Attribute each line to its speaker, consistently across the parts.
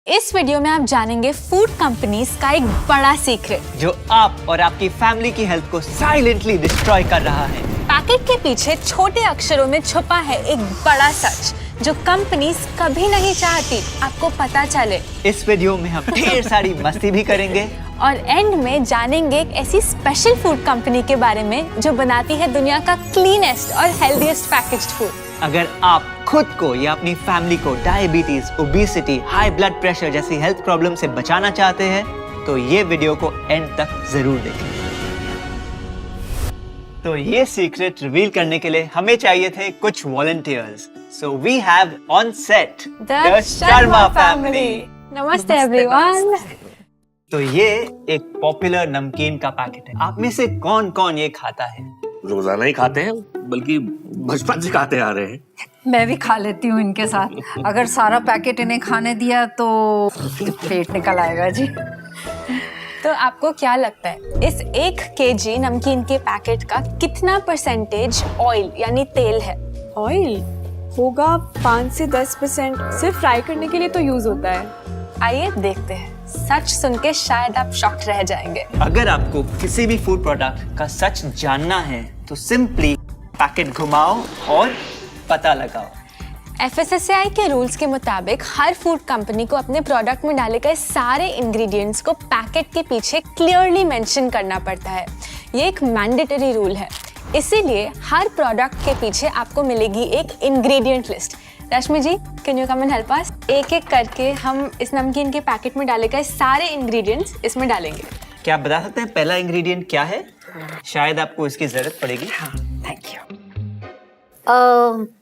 Speaker 1: इस वीडियो में आप जानेंगे फूड कंपनीज का एक बड़ा सीक्रेट
Speaker 2: जो आप और आपकी फैमिली की हेल्थ को साइलेंटली डिस्ट्रॉय कर रहा है।
Speaker 1: पैकेट के पीछे छोटे अक्षरों में छुपा है एक बड़ा सच जो कंपनीज कभी नहीं चाहती आपको पता चले।
Speaker 2: इस वीडियो में हम ढेर सारी मस्ती भी करेंगे
Speaker 1: और एंड में जानेंगे एक ऐसी स्पेशल फूड कंपनी के बारे में जो बनाती है दुनिया का क्लीनेस्ट और हेल्दीएस्ट पैकेज्ड फूड।
Speaker 2: अगर आप खुद को या अपनी फैमिली को diabetes, obesity, high blood pressure जैसी हेल्थ प्रॉब्लम से बचाना चाहते हैं तो ये वीडियो को एंड तक जरूर देखें। तो ये सीक्रेट रिवील करने के लिए हमें चाहिए थे कुछ volunteers. So we have on set
Speaker 1: the Sharma family. नमस्ते एवरीवन।
Speaker 2: तो ये एक पॉपुलर नमकीन का पैकेट है। आप में से कौन कौन ये खाता है?
Speaker 3: रोजाना ही खाते हैं, बल्कि बचपन से खाते आ रहे हैं।
Speaker 4: मैं भी खा लेती हूँ इनके साथ। अगर सारा पैकेट इन्हें खाने दिया तो पेट निकल आएगा जी।
Speaker 1: तो आपको क्या लगता है इस 1 केजी नमकीन के पैकेट का कितना परसेंटेज ऑयल यानी तेल है?
Speaker 5: ऑयल होगा 5 से 10%। सिर्फ फ्राई करने के लिए तो यूज होता है।
Speaker 1: आइए देखते हैं। सच सुन के शायद आप शॉक्ड रह जाएंगे।
Speaker 2: अगर आपको किसी भी फूड प्रोडक्ट का सच जानना है तो सिंपली पैकेट घुमाओ और पता लगाओ।
Speaker 1: FSSAI के रूल्स के मुताबिक हर फूड कंपनी को अपने प्रोडक्ट में डाले गए सारे इंग्रेडिएंट्स को पैकेट के पीछे क्लियरली मेंशन करना पड़ता है। ये एक मैंडेटरी रूल है। इसीलिए हर प्रोडक्ट के पीछे आपको मिलेगी एक ingredient list. Rashmi ji, can you come and help us? एक एक करके हम इस नमकीन के पैकेट में डाले गए सारे इंग्रेडिएंट्स इसमें डालेंगे।
Speaker 2: क्या आप बता सकते हैं पहला इंग्रेडिएंट क्या है? शायद आपको इसकी जरूरत पड़ेगी।
Speaker 4: Thank you.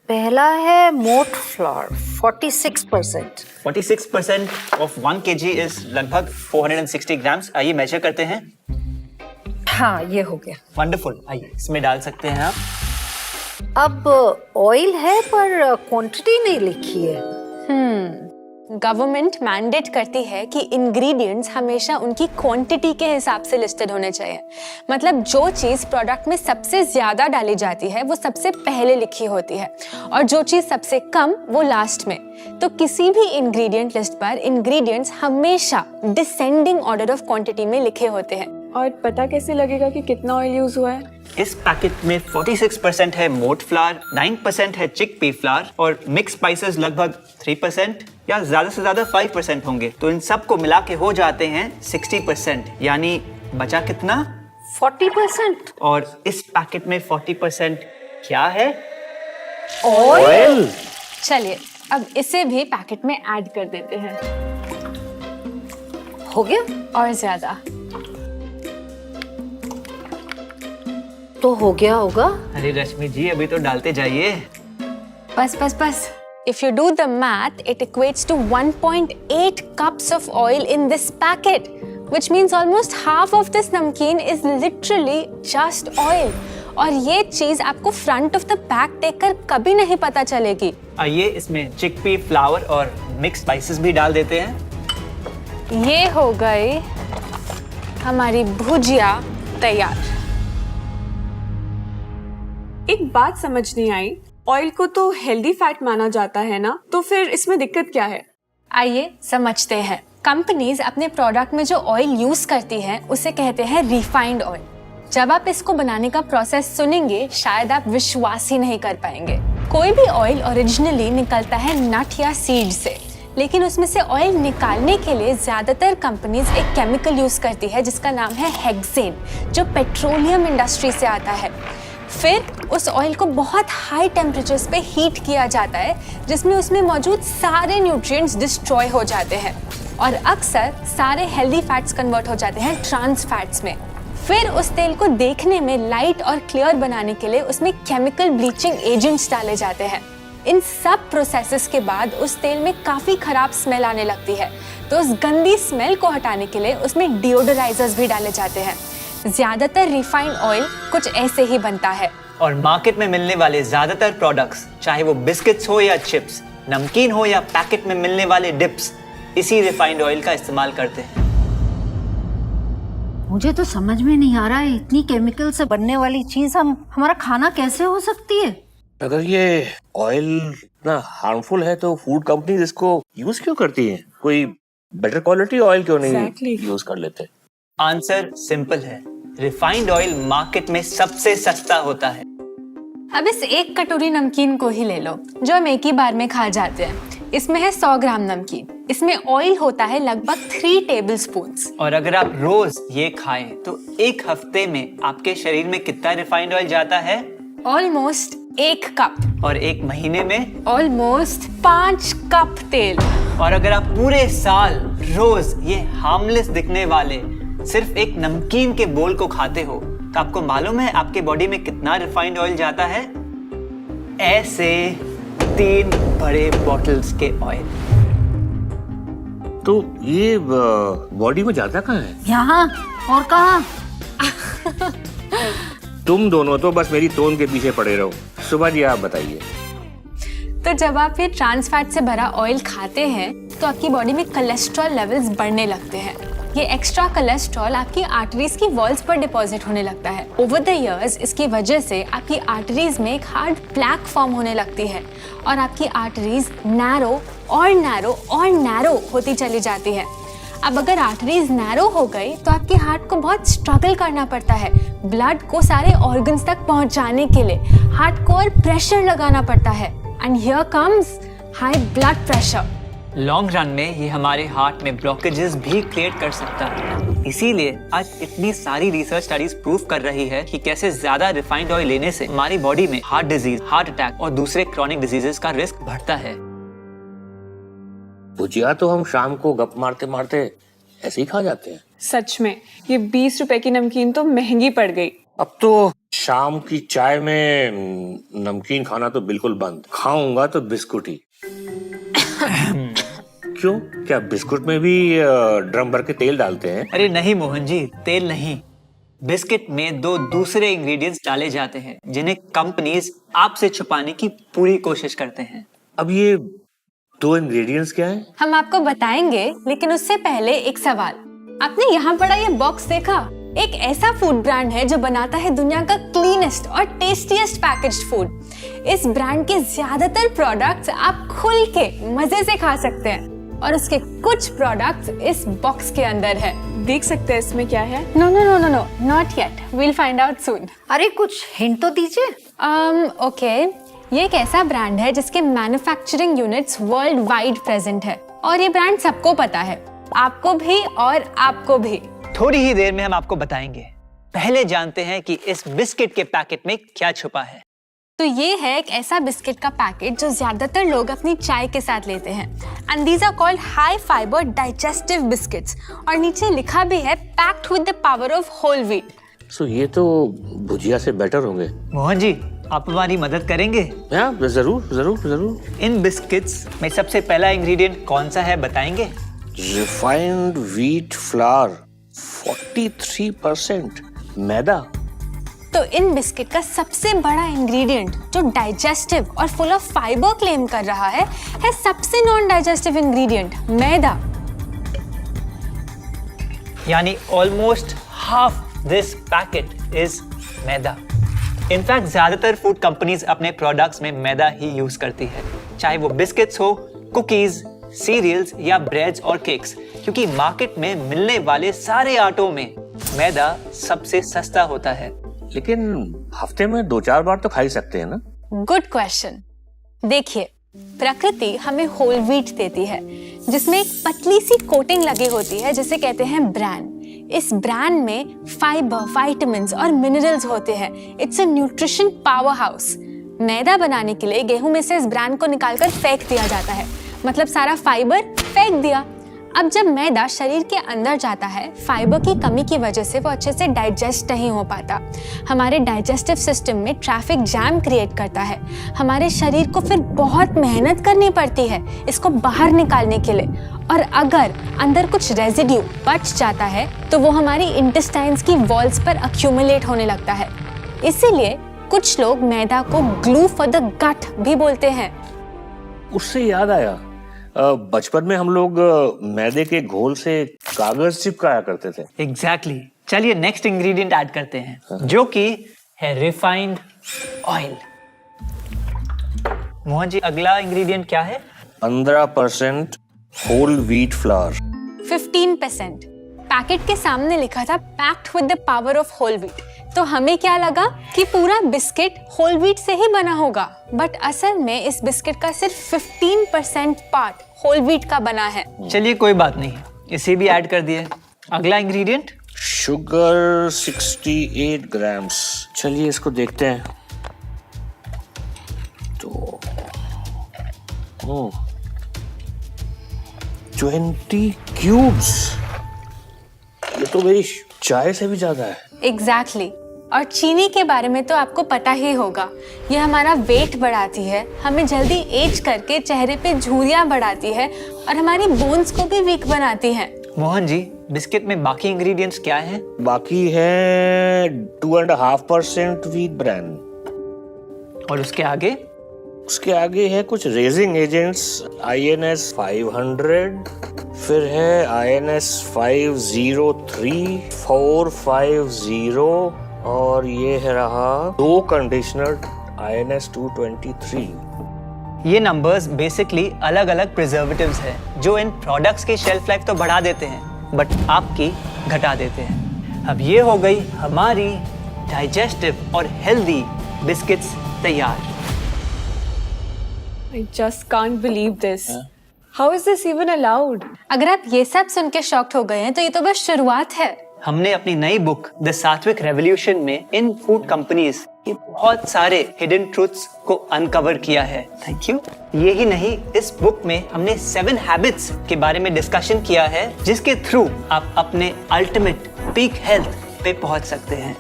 Speaker 4: पहला है मोट फ्लोर 46%।
Speaker 2: 46% ऑफ 1 kg इज लगभग 460 ग्राम्स। आइए मेजर करते हैं।
Speaker 4: हाँ, ये हो गया।
Speaker 2: वंडरफुल। आइए इसमें डाल सकते हैं आप।
Speaker 4: अब ऑयल है पर क्वांटिटी नहीं लिखी है।
Speaker 1: गवर्नमेंट मैंडेट करती है कि इंग्रेडिएंट्स हमेशा उनकी क्वांटिटी के हिसाब से लिस्टेड होने चाहिए। मतलब जो चीज प्रोडक्ट में सबसे ज्यादा डाली जाती है वो सबसे पहले लिखी होती है और जो चीज सबसे कम वो लास्ट में। तो किसी भी इंग्रेडिएंट लिस्ट पर इंग्रेडिएंट्स हमेशा डिसेंडिंग ऑर्डर ऑफ क्वांटिटी में लिखे होते हैं।
Speaker 5: और पता कैसे लगेगा कि कितना ऑयल यूज हुआ है?
Speaker 2: इस पैकेट में 46% है मोट फ्लावर, 9% है चिकपी फ्लावर और मिक्स स्पाइसेस लगभग 3% या ज्यादा से ज्यादा 5% होंगे। तो इन सब को मिला के हो जाते हैं 60%। यानी बचा कितना?
Speaker 4: 40%।
Speaker 2: और इस पैकेट में 40% क्या है?
Speaker 4: ऑयल।
Speaker 1: चलिए अब इसे भी पैकेट में ऐड कर देते हैं।
Speaker 4: हो गया
Speaker 1: और ज्यादा
Speaker 4: तो हो गया होगा।
Speaker 2: अरे रश्मि जी, अभी तो डालते जाइए।
Speaker 1: बस बस बस। If you do the math, it equates to 1.8 cups of oil in this packet, which means almost half of this namkeen is literally just oil. और ये चीज आपको फ्रंट ऑफ द पैक देखकर कभी नहीं पता चलेगी।
Speaker 2: आइए इसमें चिकपी फ्लावर और मिक्स स्पाइसेस भी डाल देते हैं।
Speaker 1: ये हो गई हमारी भुजिया तैयार।
Speaker 5: एक बात समझ नहीं आई, ऑयल को तो हेल्दी फैट माना जाता है ना, तो फिर इसमें दिक्कत क्या है?
Speaker 1: आइए समझते हैं। कंपनीज अपने प्रोडक्ट में जो ऑयल यूज करती हैं उसे कहते हैं रिफाइंड ऑयल। जब आप इसको बनाने का प्रोसेस सुनेंगे शायद आप विश्वास ही नहीं कर पाएंगे। कोई भी ऑयल ओरिजिनली निकलता है नट या सीड से, लेकिन उसमें से ऑयल निकालने के लिए ज्यादातर कंपनीज एक केमिकल यूज करती है जिसका नाम है हेक्सेन, जो पेट्रोलियम इंडस्ट्री से आता है। फिर उस ऑयल को बहुत हाई टेम्परेचर्स पे हीट किया जाता है जिसमें उसमें मौजूद सारे न्यूट्रिएंट्स डिस्ट्रॉय हो जाते हैं और अक्सर सारे हेल्दी फैट्स कन्वर्ट हो जाते हैं ट्रांस फैट्स में। फिर उस तेल को देखने में लाइट और क्लियर बनाने के लिए उसमें केमिकल ब्लीचिंग एजेंट्स डाले जाते हैं। इन सब प्रोसेसेस के बाद उस तेल में काफी खराब स्मेल आने लगती है, तो उस गंदी स्मेल को हटाने के लिए उसमें डिओडोराइजर्स भी डाले जाते हैं। ज्यादातर रिफाइंड ऑयल कुछ ऐसे ही बनता है।
Speaker 2: और मार्केट में मिलने वाले ज्यादातर प्रोडक्ट्स, चाहे वो बिस्किट्स हो या चिप्स, नमकीन हो या पैकेट में मिलने वाले डिप्स, इसी रिफाइंड ऑयल का इस्तेमाल करते हैं।
Speaker 4: मुझे तो समझ में नहीं आ रहा है, इतनी केमिकल से बनने वाली चीज हमारा खाना कैसे हो सकती है?
Speaker 3: अगर ये ऑयल इतना हार्मफुल है तो फूड कंपनीज इसको यूज क्यों करती हैं? कोई बेटर क्वालिटी ऑयल क्यों नहीं
Speaker 5: Exactly.
Speaker 3: यूज कर लेते?
Speaker 2: आंसर सिंपल है, रिफाइंड ऑयल मार्केट में सबसे सस्ता होता है।
Speaker 1: अब इस एक कटोरी नमकीन को ही ले लो जो हम एक ही बार में खा जाते हैं। इसमें है 100 ग्राम नमकीन। इसमें ऑयल होता है लगभग 3 टेबलस्पून्स।
Speaker 2: और अगर आप रोज ये खाएं तो एक हफ्ते में आपके शरीर में कितना रिफाइंड ऑयल जाता है?
Speaker 1: Almost 1 cup.
Speaker 2: और एक महीने में?
Speaker 1: ऑलमोस्ट 5 कप तेल।
Speaker 2: और अगर आप पूरे साल रोज ये हार्मलेस दिखने वाले सिर्फ एक नमकीन के बोल को खाते हो तो आपको मालूम है आपके बॉडी में कितना रिफाइंड ऑयल जाता है? ऐसे 3 बड़े बॉटल्स के ऑयल।
Speaker 3: तो ये बॉडी में जाता कहाँ है?
Speaker 4: यहाँ और कहाँ?
Speaker 3: तुम दोनों तो बस मेरी टोन के पीछे पड़े रहो। सुबह जी आप बताइए।
Speaker 1: तो जब आप ये ट्रांस फैट से भरा ऑयल खाते हैं तो आपकी बॉडी में कोलेस्ट्रॉल लेवल्स बढ़ने लगते हैं। ये एक्स्ट्रा कोलेस्ट्रॉल आपकी आर्टरीज की वॉल्स पर डिपॉजिट होने लगता है। ओवर द इयर्स इसकी वजह से आपकी आर्टरीज में एक हार्ड प्लैक फॉर्म होने लगती है और आपकी आर्टरीज नैरो और नैरो और नैरो होती चली जाती है। अब अगर आर्टरीज नैरो हो गई तो आपके हार्ट को बहुत स्ट्रगल करना पड़ता है ब्लड को सारे ऑर्गन्स तक पहुंचाने के लिए। हार्ट को और प्रेशर लगाना पड़ता है and here comes high blood pressure.
Speaker 2: Long run में ये हमारे हार्ट में ब्लॉकेजेस भी क्रिएट कर सकता है। इसीलिए आज इतनी सारी रिसर्च स्टडीज प्रूव कर रही है कि कैसे ज्यादा रिफाइंड ऑयल लेने से हमारी बॉडी में हार्ट डिजीज, हार्ट अटैक और दूसरे क्रॉनिक डिजीजेस का रिस्क बढ़ता है।
Speaker 3: भुजिया तो हम शाम को गप मारते मारते ऐसे ही खा जाते हैं।
Speaker 5: सच में ये 20 रुपए की नमकीन तो महंगी पड़ गई।
Speaker 3: अब तो शाम की चाय में नमकीन खाना तो बिल्कुल बंद। खाऊंगा तो बिस्कुट ही। क्यों? क्या बिस्कुट में भी ड्रम भर के तेल डालते हैं?
Speaker 2: अरे नहीं मोहन जी, तेल नहीं। बिस्किट में 2 दूसरे इंग्रेडिएंट्स डाले जाते हैं जिन्हें कंपनीज आपसे छुपाने की पूरी कोशिश करते हैं।
Speaker 3: अब ये 2 इंग्रेडिएंट्स क्या हैं?
Speaker 1: हम आपको बताएंगे, लेकिन उससे पहले एक सवाल। आपने यहाँ पड़ा ये बॉक्स देखा? एक ऐसा फूड ब्रांड है जो बनाता है दुनिया का क्लीनेस्ट और टेस्टीएस्ट पैकेज्ड फूड। इस ब्रांड के ज्यादातर प्रोडक्ट्स आप खुल के मजे से खा सकते हैं और उसके कुछ प्रोडक्ट्स इस बॉक्स के अंदर है।
Speaker 5: देख सकते हैं इसमें क्या है?
Speaker 1: No no no no no, not yet, we'll find out soon.
Speaker 4: अरे कुछ हिंट तो दीजिए।
Speaker 1: ओके, ये एक ऐसा ब्रांड है जिसके manufacturing units world wide present है और ये ब्रांड सबको पता है, आपको भी और आपको भी।
Speaker 2: थोड़ी ही देर में हम आपको बताएंगे। पहले जानते हैं कि इस बिस्किट के पैकेट में क्या छुपा है।
Speaker 1: तो ये है एक ऐसा बिस्किट का पैकेट जो ज्यादातर लोग अपनी चाय के साथ लेते हैं and these are called high fibre digestive biscuits. और नीचे लिखा भी है packed with the power of whole wheat.
Speaker 3: So ये तो भुजिया से बेटर होंगे।
Speaker 2: मोहन जी, आप हमारी मदद करेंगे?
Speaker 3: हाँ, जरूर जरूर जरूर।
Speaker 2: इन बिस्किट्स में सबसे पहला इंग्रेडिएंट कौन सा है बताएंगे?
Speaker 3: रिफाइंड व्हीट फ्लावर 43% मैदा।
Speaker 1: तो इन बिस्किट का सबसे बड़ा इंग्रेडिएंट जो डाइजेस्टिव और फुल ऑफ फाइबर क्लेम कर रहा है सबसे नॉन डाइजेस्टिव इंग्रेडिएंट मैदा।
Speaker 2: यानी almost half this packet is maida. In fact ज्यादातर फूड कंपनीज अपने प्रोडक्ट्स में मैदा ही यूज करती है, चाहे वो बिस्किट्स हो, कुकीज, सीरियल्स या ब्रेड्स और केक्स, क्योंकि मार्केट में मिलने वाले सारे आटों में मैदा सबसे सस्ता होता है।
Speaker 3: लेकिन हफ्ते में 2-4 बार तो खा ही सकते हैं ना?
Speaker 1: Good question. देखिए, प्रकृति हमें होल व्हीट देती है जिसमें एक पतली सी कोटिंग लगी होती है जिसे कहते हैं ब्रान। इस ब्रान में फाइबर, विटामिन्स और मिनरल्स होते हैं। It's a nutrition power house. मैदा बनाने के लिए गेहूं में से इस ब्रान को निकालकर फेंक दिया जाता है, मतलब सारा फाइबर फेंक दिया। अब जब मैदा शरीर के अंदर जाता है, फाइबर की कमी की वजह से वो अच्छे से डाइजेस्ट नहीं हो पाता। हमारे डाइजेस्टिव सिस्टम में ट्रैफिक जैम क्रिएट करता है। हमारे शरीर को फिर बहुत मेहनत करनी पड़ती है इसको बाहर निकालने के लिए। और अगर अंदर कुछ रेजिड्यू बच जाता है तो वो हमारी इंटेस्टाइन्स की वॉल्स पर अक्यूमुलेट होने लगता है। इसीलिए कुछ लोग मैदा को ग्लू फॉर द गट भी बोलते हैं।
Speaker 3: उससे याद आया, बचपन में हम लोग मैदे के घोल से कागज चिपकाया करते थे।
Speaker 2: एग्जैक्टली। चलिए नेक्स्ट इंग्रेडिएंट ऐड करते हैं, जो कि है रिफाइंड ऑयल। मोहन जी, अगला इंग्रेडिएंट क्या है?
Speaker 3: 15% होल व्हीट फ्लावर।
Speaker 1: 15%। पैकेट के सामने लिखा था packed with the power of whole wheat, तो हमें क्या लगा कि पूरा बिस्किट होल व्हीट से ही बना होगा, बट असल में इस बिस्किट का सिर्फ 15% पार्ट होल व्हीट का बना है।
Speaker 2: चलिए कोई बात नहीं, इसे भी ऐड कर दिए। अगला इंग्रेडिएंट
Speaker 3: शुगर 68 ग्राम्स। चलिए इसको देखते हैं। तो 20 क्यूब्स, ये तो मेरी चाय से भी ज्यादा है।
Speaker 1: एग्जैक्टली। और चीनी के बारे में तो आपको पता ही होगा, ये हमारा वेट बढ़ाती है, हमें जल्दी एज करके चेहरे पे झुर्रियां बढ़ाती है और हमारी बोन्स को भी वीक बनाती है।
Speaker 2: मोहन जी, बिस्किट में बाकी इंग्रेडिएंट्स क्या हैं?
Speaker 3: बाकी है 2.5% व्हीट ब्रान।
Speaker 2: और उसके आगे?
Speaker 3: उसके आगे है कुछ रेजिंग एजेंट्स, INS 500, फिर है INS 503, 450 और ये है रहा 2 कंडीशनर INS 223।
Speaker 2: ये नंबर्स बेसिकली अलग अलग प्रिजर्वेटिव्स हैं जो इन प्रोडक्ट्स की शेल्फ लाइफ तो बढ़ा देते हैं बट आपकी घटा देते हैं। अब ये हो गई हमारी डाइजेस्टिव और हेल्दी बिस्किट्स तैयार।
Speaker 5: I just can't believe this. How is this even allowed?
Speaker 1: अगर आप ये सब सुन के शॉक्ड हो गए हैं तो ये तो बस शुरुआत है।
Speaker 2: हमने अपनी नई बुक द सात्विक रेवोल्यूशन में इन फूड कंपनीज के बहुत सारे हिडन ट्रूथ्स को अनकवर किया है। Thank you. ये ही नहीं, इस बुक में हमने 7 हैबिट्स के बारे में डिस्कशन किया है जिसके थ्रू आप अपने अल्टीमेट पीक हेल्थ पे पहुंच सकते हैं।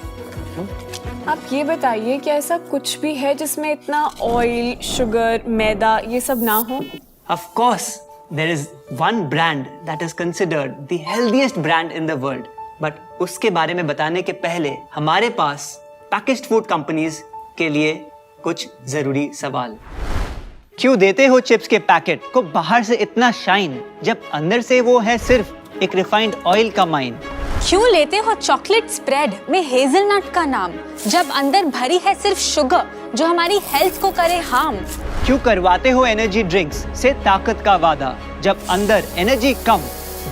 Speaker 5: आप ये बताइए कि ऐसा कुछ भी है जिसमें इतना ऑयल, शुगर, मैदा ये सब ना हो?
Speaker 2: Of course, there is one brand that is considered the healthiest brand in the world. But उसके बारे में बताने के पहले हमारे पास पैकेज्ड फूड कंपनीज के लिए कुछ जरूरी सवाल। क्यों देते हो चिप्स के पैकेट को बाहर से इतना शाइन जब अंदर से वो है सिर्फ एक रिफाइंड ऑयल का माइन?
Speaker 1: क्यों लेते हो चॉकलेट स्प्रेड में हेजलनट का नाम जब अंदर भरी है सिर्फ शुगर जो हमारी हेल्थ को करे हार्म?
Speaker 2: क्यों करवाते हो एनर्जी ड्रिंक्स से ताकत का वादा जब अंदर एनर्जी कम,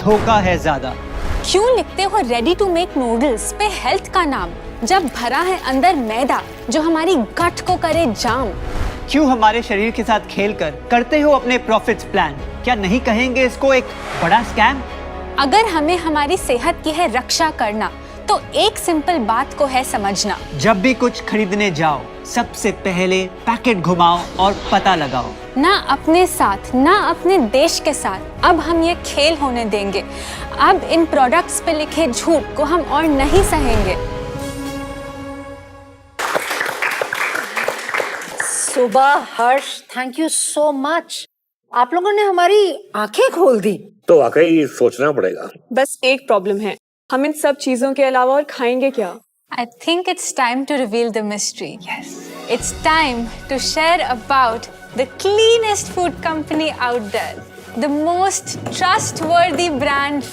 Speaker 2: धोखा है ज्यादा?
Speaker 1: क्यों लिखते हो रेडी टू मेक नूडल्स पे हेल्थ का नाम जब भरा है अंदर मैदा जो हमारी गट को करे जाम?
Speaker 2: क्यों हमारे शरीर के साथ खेलकर करते हो अपने प्रॉफिट्स प्लान? क्या नहीं कहेंगे इसको एक बड़ा स्कैम?
Speaker 1: अगर हमें हमारी सेहत की है रक्षा करना तो एक सिंपल बात को है समझना,
Speaker 2: जब भी कुछ खरीदने जाओ सबसे पहले पैकेट घुमाओ और पता लगाओ।
Speaker 1: ना अपने साथ ना अपने देश के साथ अब हम ये खेल होने देंगे। अब इन प्रोडक्ट्स पे लिखे झूठ को हम और नहीं सहेंगे।
Speaker 4: सुबह, हर्ष, थैंक यू सो मच। आप लोगों ने हमारी आंखें खोल दी।
Speaker 3: तो वाकई सोचना पड़ेगा।
Speaker 5: बस एक प्रॉब्लम है, हम इन सब चीजों के अलावा और खाएंगे क्या?
Speaker 1: I think it's time to reveal the mystery. Yes. It's time to share about the cleanest food company out there, the most trustworthy brand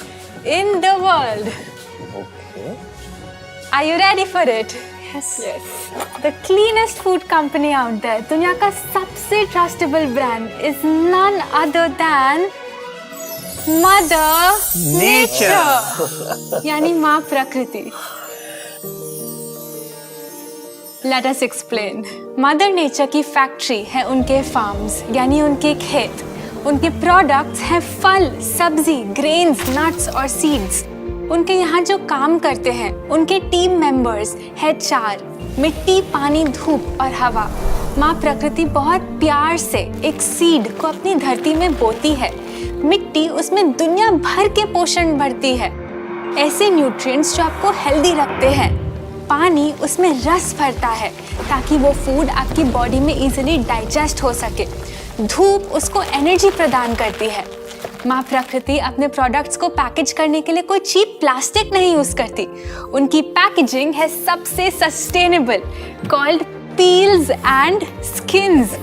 Speaker 1: in the world.
Speaker 3: Okay.
Speaker 1: Are you ready for it?
Speaker 5: Yes.
Speaker 1: The cleanest food company out there, दुनिया का सबसे trustable brand is none other than Mother Nature. यानी माँ प्रकृति। Let us explain. Mother Nature की factory है उनके farms यानी उनके खेत। उनके प्रोडक्ट्स हैं फल, सब्जी, ग्रेन्स, नट्स और सीड्स। उनके यहाँ जो काम करते हैं उनके टीम मेंबर्स है 4, मिट्टी, पानी, धूप और हवा। माँ प्रकृति बहुत प्यार से एक सीड को अपनी धरती में बोती है। मिट्टी उसमें दुनिया भर के पोषण भरती है, ऐसे न्यूट्रिएंट्स जो आपको हेल्दी रखते हैं। पानी उसमें रस भरता है ताकि वो फूड आपकी बॉडी में इजीली डाइजेस्ट हो सके। धूप उसको एनर्जी प्रदान करती है। माँ प्रकृति अपने प्रोडक्ट्स को पैकेज करने के लिए कोई चीप प्लास्टिक नहीं यूज करती। उनकी पैकेजिंग है सबसे sustainable, called peels and skins.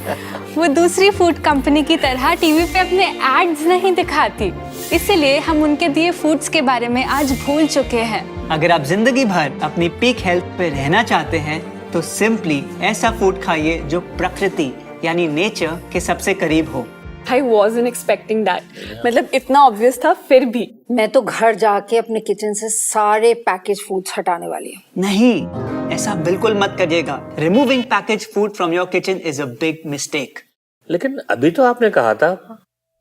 Speaker 1: वो दूसरी फूड कंपनी की तरह टीवी पे अपने एड्स नहीं दिखाती, इसलिए हम उनके दिए फूड्स के बारे में आज भूल चुके हैं।
Speaker 2: अगर आप जिंदगी भर अपनी पीक हेल्थ पे रहना चाहते हैं तो सिंपली ऐसा फूड खाइए जो प्रकृति यानी नेचर के सबसे करीब हो।
Speaker 5: I wasn't expecting that. मतलब इतना obvious था फिर भी।
Speaker 4: मैं तो घर जाके अपने किचन से सारे पैकेज फूड्स हटाने वाली हूँ।
Speaker 2: नहीं, ऐसा बिल्कुल मत करिएगा। Removing packaged food from your kitchen is a big mistake.
Speaker 3: लेकिन अभी तो आपने कहा था,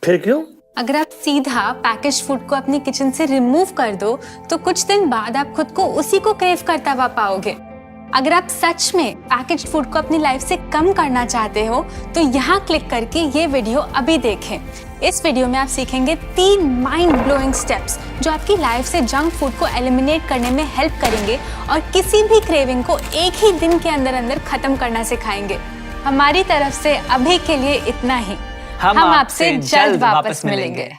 Speaker 3: फिर क्यों?
Speaker 1: अगर आप सीधा पैकेज फूड को अपनी किचन से रिमूव कर दो तो कुछ दिन बाद आप खुद को उसी को क्रेव करता हुआ पाओगे। अगर आप सच में पैकेज्ड फूड को अपनी लाइफ से कम करना चाहते हो तो यहाँ क्लिक करके ये वीडियो अभी देखें। इस वीडियो में आप सीखेंगे 3 माइंड ब्लोइंग स्टेप्स जो आपकी लाइफ से जंक फूड को एलिमिनेट करने में हेल्प करेंगे और किसी भी क्रेविंग को एक ही दिन के अंदर अंदर खत्म करना सिखाएंगे। हमारी तरफ से अभी के लिए इतना ही। हम आपसे जल्द वापस मिलेंगे।